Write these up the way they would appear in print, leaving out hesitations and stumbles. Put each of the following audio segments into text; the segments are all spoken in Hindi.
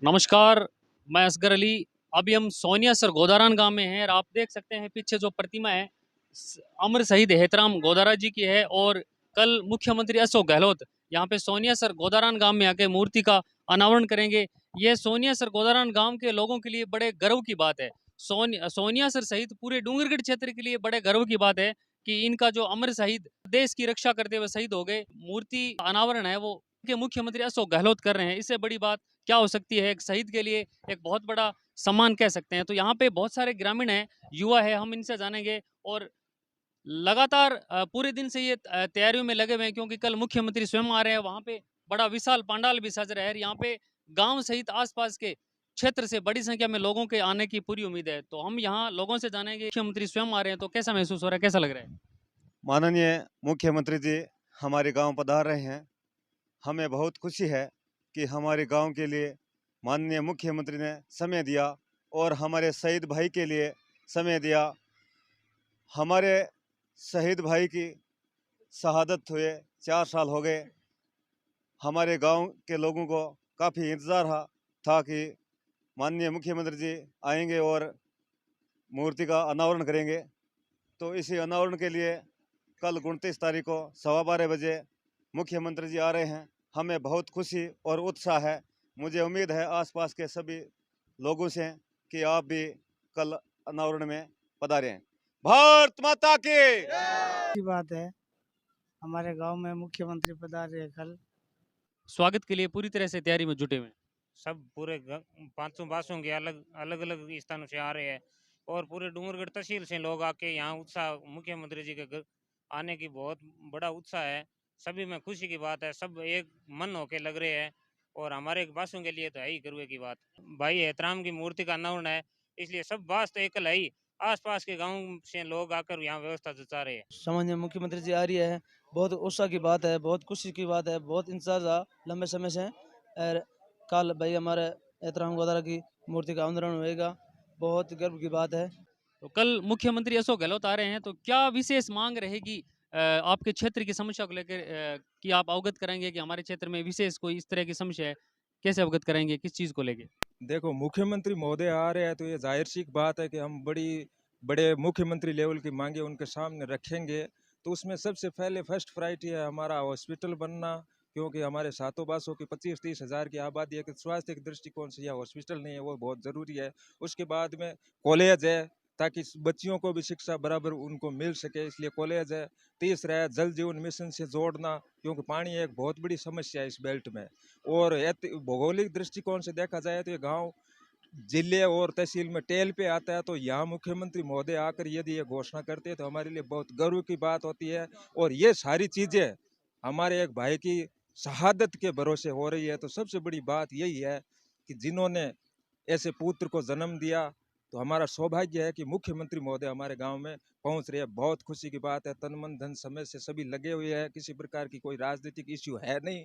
नमस्कार, मैं असगर अली। अभी हम सोनिया सर गोदारान गांव में हैं और आप देख सकते हैं पीछे जो प्रतिमा है अमर शहीद हेतराम गोदारा जी की है। और कल मुख्यमंत्री अशोक गहलोत यहाँ पे सोनिया सर गोदारान गांव में आके मूर्ति का अनावरण करेंगे। यह सोनिया सर गोदारान गांव के लोगों के लिए बड़े गर्व की बात है। सोनिया सर सहित पूरे डूंगरगढ़ क्षेत्र के लिए बड़े गर्व की बात है कि इनका जो अमर शहीद देश की रक्षा करते हुए शहीद हो गए, मूर्ति अनावरण है वो के मुख्यमंत्री अशोक गहलोत कर रहे हैं। इससे बड़ी बात क्या हो सकती है? एक शहीद के लिए एक बहुत बड़ा सम्मान कह सकते हैं। तो यहाँ पे बहुत सारे ग्रामीण हैं, युवा है, हम इनसे जानेंगे। और लगातार पूरे दिन से ये तैयारियों में लगे हुए हैं क्योंकि कल मुख्यमंत्री स्वयं आ रहे हैं। वहाँ पे बड़ा विशाल पंडाल भी सज रहा है। यहाँ पे गांव सहित आसपास के क्षेत्र से बड़ी संख्या में लोगों के आने की पूरी उम्मीद है। तो हम यहाँ लोगों से जानेंगे, मुख्यमंत्री स्वयं आ रहे हैं तो कैसा महसूस हो रहा है, कैसा लग रहा है? माननीय मुख्यमंत्री जी हमारे गांव पधार रहे हैं। हमें बहुत खुशी है कि हमारे गांव के लिए माननीय मुख्यमंत्री ने समय दिया और हमारे शहीद भाई के लिए समय दिया। हमारे शहीद भाई की शहादत हुए 4 साल हो गए। हमारे गांव के लोगों को काफ़ी इंतज़ार था कि माननीय मुख्यमंत्री जी आएंगे और मूर्ति का अनावरण करेंगे। तो इसी अनावरण के लिए कल 29 तारीख को 12:15 बजे मुख्यमंत्री जी आ रहे हैं। हमें बहुत खुशी और उत्साह है। मुझे उम्मीद है आसपास के सभी लोगों से कि आप भी कल अनावरण में पधारें। भारत माता की अच्छी बात है। हमारे गांव में मुख्यमंत्री पधार रहे हैं कल। स्वागत के लिए पूरी तरह से तैयारी में जुटे हुए हैं। सब पूरे पाँचों बासों के अलग अलग अलग स्थानों से आ रहे हैं और पूरे डूंगरगढ़ तहसील से लोग आके यहाँ उत्साह मुख्यमंत्री जी के घर आने की बहुत बड़ा उत्साह है। सभी में खुशी की बात है, सब एक मन होके लग रहे हैं और हमारे बासों के लिए तो है ही गर्व की बात। भाई एहतराम की मूर्ति का अनावरण है, इसलिए सब बास तो एकल है ही, आस पास के गाँव से लोग आकर यहाँ व्यवस्था जुटा रहे हैं। सामान्य मुख्यमंत्री जी आ रही है, बहुत उत्साह की बात है, बहुत खुशी की बात है, बहुत इंतजार था लंबे समय से। और कल भाई हमारे एहतराम गोदारा की मूर्ति का अनावरण होएगा, बहुत गर्व की बात है। तो कल मुख्यमंत्री अशोक गहलोत आ रहे हैं तो क्या विशेष मांग रहेगी आपके क्षेत्र की समस्या को लेकर, कि आप अवगत कराएंगे कि हमारे क्षेत्र में विशेष कोई इस तरह की समस्या है? कैसे अवगत कराएंगे, किस चीज़ को लेके? देखो, मुख्यमंत्री महोदय आ रहे हैं तो ये जाहिर सी बात है कि हम बड़े मुख्यमंत्री लेवल की मांगे उनके सामने रखेंगे। तो उसमें सबसे पहले फर्स्ट प्रायोरिटी है हमारा हॉस्पिटल बनना, क्योंकि हमारे सातों बासों की 25-30 हज़ार की आबादी है कि स्वास्थ्य के दृष्टिकोण से यह हॉस्पिटल नहीं है, वो बहुत ज़रूरी है। उसके बाद में कॉलेज है, ताकि बच्चियों को भी शिक्षा बराबर उनको मिल सके, इसलिए कॉलेज है। तीसरा है जल जीवन मिशन से जोड़ना, क्योंकि पानी एक बहुत बड़ी समस्या है इस बेल्ट में। और भौगोलिक दृष्टिकोण से देखा जाए तो ये गांव जिले और तहसील में टेल पे आता है। तो यहाँ मुख्यमंत्री महोदय आकर यदि ये घोषणा करते हैं तो हमारे लिए बहुत गर्व की बात होती है। और ये सारी चीज़ें हमारे एक भाई की शहादत के भरोसे हो रही है। तो सबसे बड़ी बात यही है कि जिन्होंने ऐसे पुत्र को जन्म दिया, तो हमारा सौभाग्य है कि मुख्यमंत्री महोदय हमारे गांव में पहुंच रहे हैं। बहुत खुशी की बात है। तन मन धन समय से सभी लगे हुए हैं, किसी प्रकार की कोई राजनीतिक इश्यू है नहीं।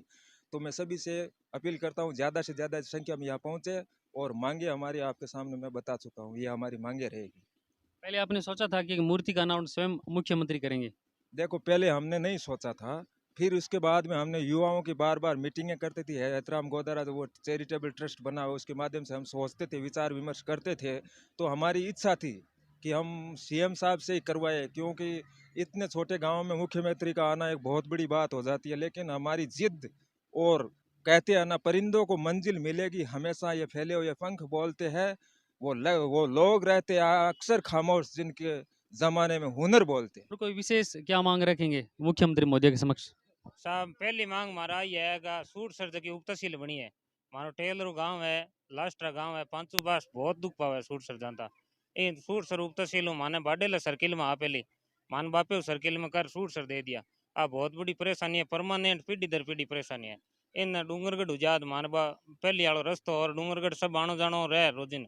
तो मैं सभी से अपील करता हूं ज़्यादा से ज़्यादा संख्या में यहाँ पहुँचे। और मांगे हमारी आपके सामने मैं बता चुका हूँ, ये हमारी मांगे रहेगी। पहले आपने सोचा था कि मूर्ति का अनावरण स्वयं मुख्यमंत्री करेंगे? देखो, पहले हमने नहीं सोचा था, फिर उसके बाद में हमने युवाओं की बार बार मीटिंगें करते थे। एहतराम गोदारा जो वो चैरिटेबल ट्रस्ट बना हुआ, उसके माध्यम से हम सोचते थे, विचार विमर्श करते थे। तो हमारी इच्छा थी कि हम सीएम साहब से ही करवाए, क्योंकि इतने छोटे गांव में मुख्यमंत्री का आना एक बहुत बड़ी बात हो जाती है। लेकिन हमारी जिद, और कहते हैं ना, परिंदों को मंजिल मिलेगी, हमेशा ये फैले हुए पंख बोलते हैं। वो लोग रहते हैं अक्सर खामोश, जिनके जमाने में हुनर बोलते हैं। और कोई विशेष क्या मांग रखेंगे मुख्यमंत्री महोदय के समक्ष? साहब पहली मांग हमारा ये है कि सूट सर्द की उप तहसील बनी है। मारो टेलरू गांव है, लास्ट्रा गांव है, पांचू बास बहुत दुख पावे सूट सर जानता। इन सूट सर उप तहसील माने बाडेला सर्किल में आपेली मान बापे सर्किल में कर सूट सर दे दिया। आ बहुत बड़ी परेशानी है, परमानेंट पीढ़ी दर पीढ़ी परेशानी है। इन डूंगरगढ़ उजाद मानबा पहली आलो रस्तो और डूंगरगढ़ सब आनो जानो रहे रोजिन।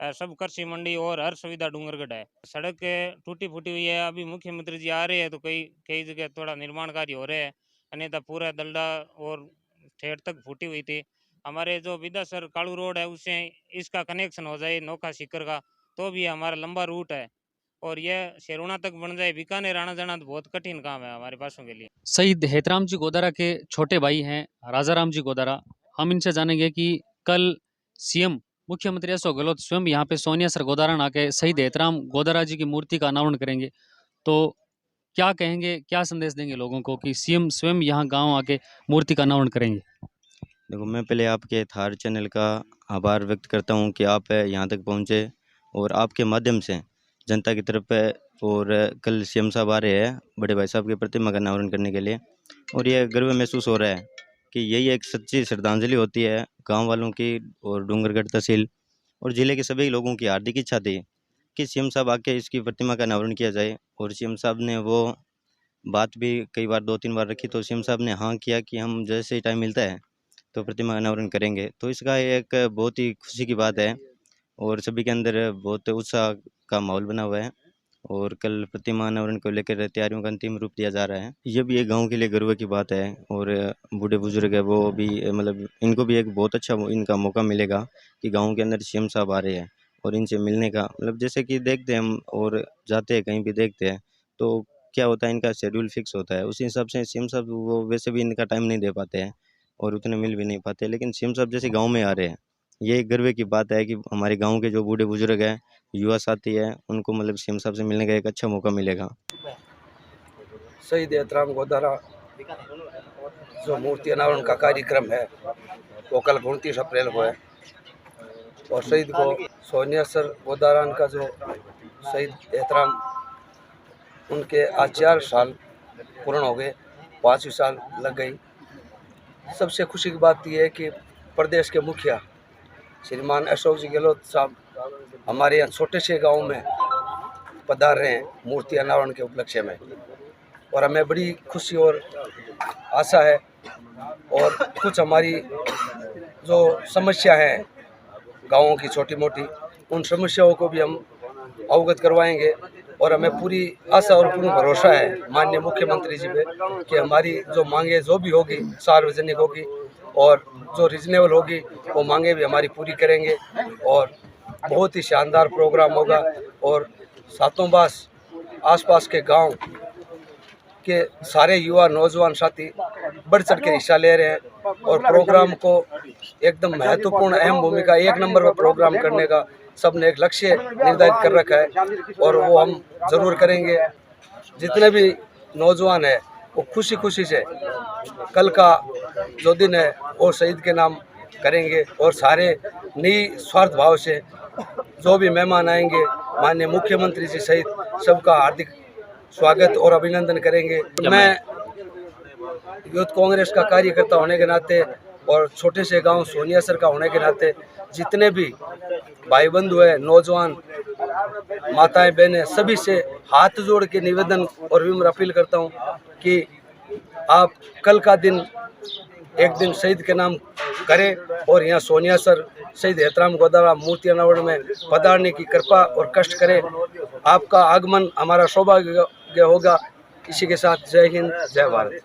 सब कृषि मंडी और हर सुविधा डूंगरगढ़ है। सड़क टूटी फूटी हुई है। अभी मुख्यमंत्री जी आ रहे हैं तो कई कई जगह थोड़ा निर्माण कार्य हो रहे हैं, अन्यथा पूरा दलडा और ठेठ तक फूटी हुई थी। हमारे जो विदासर कालू रोड है उससे इसका कनेक्शन हो जाए नौका सीकर का, तो भी हमारा लंबा रूट है। और यह शेरुणा तक बन जाए, बीकानेर आना जाना तो बहुत कठिन काम है हमारे पासों के लिए। शहीद हेतराम जी गोदारा के छोटे भाई हैं राजा राम जी गोदारा। हम इनसे जानेंगे कि कल सीएम मुख्यमंत्री अशोक गहलोत स्वयं यहाँ पे सोनिया सर गोदारान आके शहीद एहतराम गोदारा जी की मूर्ति का अनावरण करेंगे, तो क्या कहेंगे, क्या संदेश देंगे लोगों को कि सीएम स्वयं यहाँ गांव आके मूर्ति का अनावरण करेंगे? देखो, मैं पहले आपके थार चैनल का आभार व्यक्त करता हूँ कि आप यहाँ तक पहुँचे और आपके माध्यम से जनता की तरफ और कल सीएम साहब आ रहे हैं बड़े भाई साहब की प्रतिमा का अनावरण करने के लिए, और ये गर्व महसूस हो रहा है कि यही एक सच्ची श्रद्धांजलि होती है गांव वालों की और डूंगरगढ़ तहसील और ज़िले के सभी लोगों की हार्दिक इच्छा थी कि सीएम साहब आके इसकी प्रतिमा का अनावरण किया जाए। और सीएम साहब ने वो बात भी कई बार 2-3 बार रखी, तो सीएम साहब ने हाँ किया कि हम जैसे ही टाइम मिलता है तो प्रतिमा अनावरण करेंगे। तो इसका एक बहुत ही खुशी की बात है और सभी के अंदर बहुत उत्साह का माहौल बना हुआ है और कल प्रतिमा अनावरण को लेकर तैयारियों का अंतिम रूप दिया जा रहा है। ये भी एक गांव के लिए गर्व की बात है और बूढ़े बुजुर्ग है वो भी मतलब इनको भी एक बहुत अच्छा इनका मौका मिलेगा कि गांव के अंदर सीएम साहब आ रहे हैं और इनसे मिलने का मतलब जैसे कि देखते हैं हम और जाते हैं कहीं भी देखते हैं तो क्या होता है, इनका शेड्यूल फिक्स होता है, उसी हिसाब से सीएम साहब वो वैसे भी इनका टाइम नहीं दे पाते हैं और उतने मिल भी नहीं पाते, लेकिन सीएम साहब जैसे गांव में आ रहे हैं ये एक गर्व की बात है कि हमारे गांव के जो बूढ़े बुजुर्ग हैं, युवा साथी है, उनको मतलब सीएम साहब से मिलने का एक अच्छा मौका मिलेगा। शहीद एहतराम गोदारा जो मूर्ति अनावरण का कार्यक्रम है वो कल 29 अप्रैल को है और शहीद को सोनिया सर गोदारान का जो शहीद एहतराम उनके आज 4 साल पूर्ण हो गए, 5वीं साल लग गई। सबसे खुशी की बात यह है कि प्रदेश के मुखिया श्रीमान अशोक जी गहलोत साहब हमारे यहाँ छोटे से गांव में पधार रहे हैं मूर्ति अनावरण के उपलक्ष्य में और हमें बड़ी खुशी और आशा है। और कुछ हमारी जो समस्या हैं गाँवों की छोटी मोटी, उन समस्याओं को भी हम अवगत करवाएंगे और हमें पूरी आशा और पूर्ण भरोसा है माननीय मुख्यमंत्री जी पे कि हमारी जो मांगे जो भी होगी सार्वजनिक होगी और जो रीजनेबल होगी वो मांगे भी हमारी पूरी करेंगे और बहुत ही शानदार प्रोग्राम होगा। और सातों बास आसपास के गांव के सारे युवा नौजवान साथी बढ़ चढ़ के हिस्सा ले रहे हैं और प्रोग्राम को एकदम महत्वपूर्ण अहम भूमिका 1 नंबर पर प्रोग्राम करने का सबने एक लक्ष्य निर्धारित कर रखा है और वो हम जरूर करेंगे। जितने भी नौजवान हैं वो खुशी खुशी से कल का जो दिन है वो शहीद के नाम करेंगे और सारे निस्वार्थ भाव से जो भी मेहमान आएंगे माननीय मुख्यमंत्री जी सहित सबका हार्दिक स्वागत और अभिनंदन करेंगे। मैं यूथ कांग्रेस का कार्यकर्ता होने के नाते और छोटे से गांव सोनिया सर का होने के नाते जितने भी भाई बंधु है, नौजवान माताएं बहनें, सभी से हाथ जोड़ के निवेदन और विनम्र अपील करता हूं कि आप कल का दिन एक दिन शहीद के नाम करें और यहाँ सोनिया सर शहीद एहतराम गोदारा मूर्ति अनावरण में पधारने की कृपा और कष्ट करें। आपका आगमन हमारा सौभाग्य होगा। इसी के साथ जय हिंद, जय भारत।